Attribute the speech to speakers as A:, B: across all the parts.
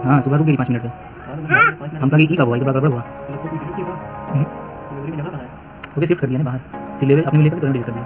A: हाँ सुबह रुक गई 5 मिनट पे। हम कहा कि कब हुआ, गड़बड़ हुआ। ओके शिफ्ट कर दिया ना बाहर, फिर लेवल अपने में लेकर डिलीट कर दिया।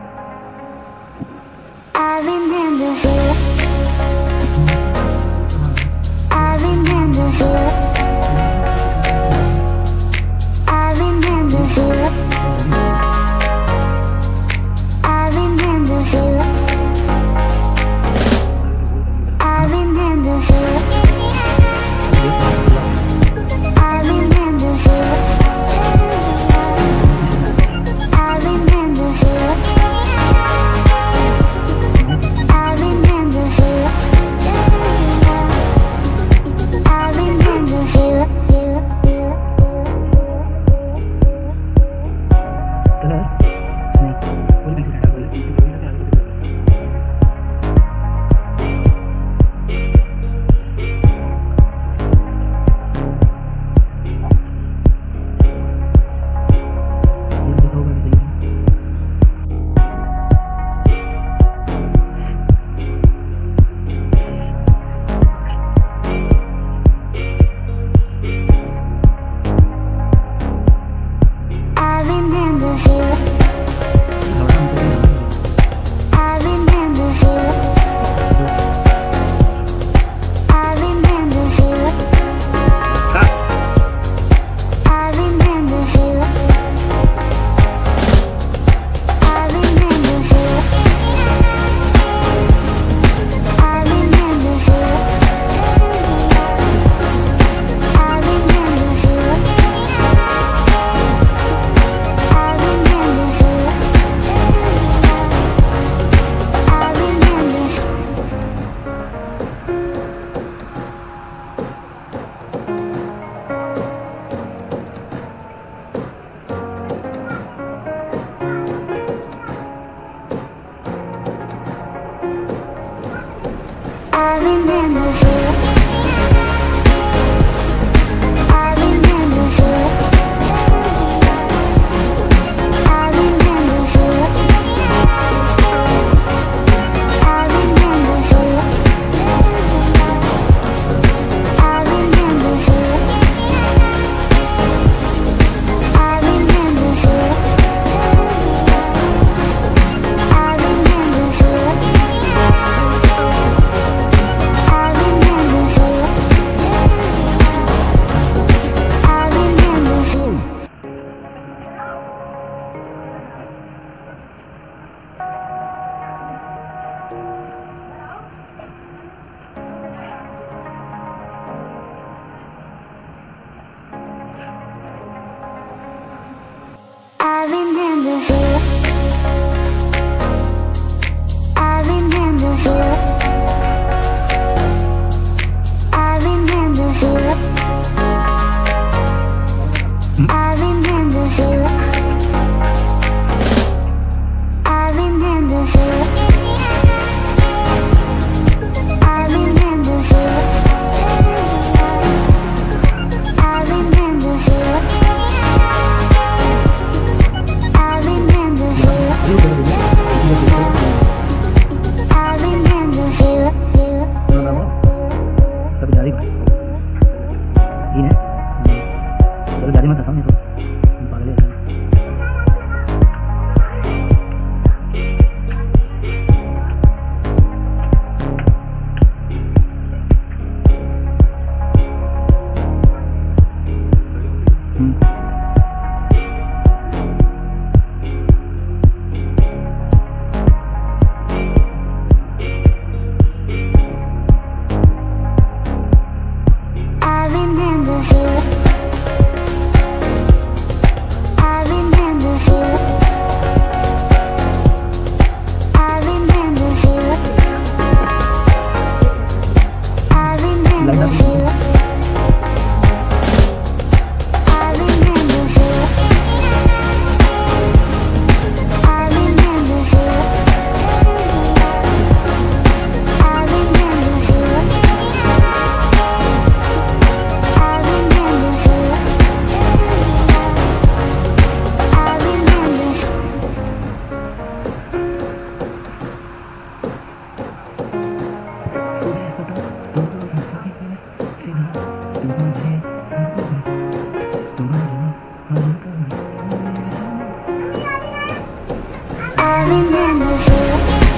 B: I remember her. I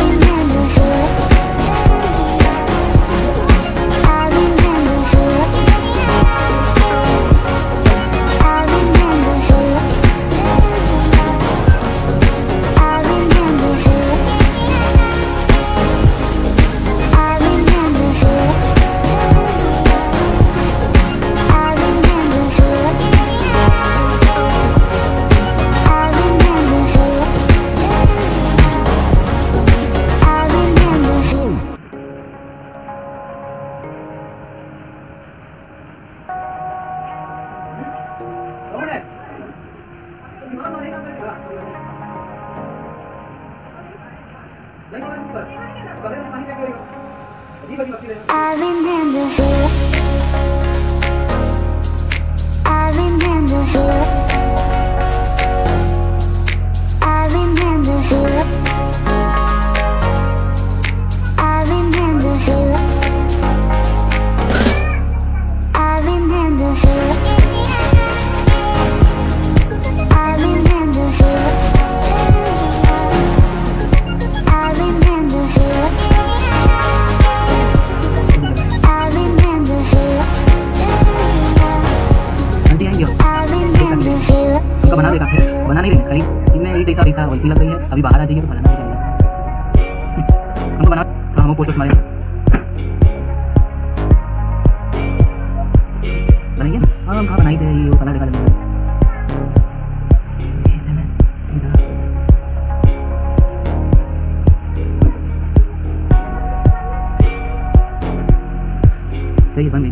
B: remember her. I remember her. I remember her. I remember her. I remember her. I remember her. I remember her.
A: Aunty आएंगे
B: I remember her.
A: उसका बना देगा फिर बना नहीं रहे खाली इनमें ये कैसा वैसी लग रही है अभी बाहर आ जाइए तो बनाना भी चाहिए हमको बना हाँ हम पोस्ट मारेंगे बनाइए ना हाँ हम कहाँ बनाई थे ये कलर निकाल लेंगे सही बन गई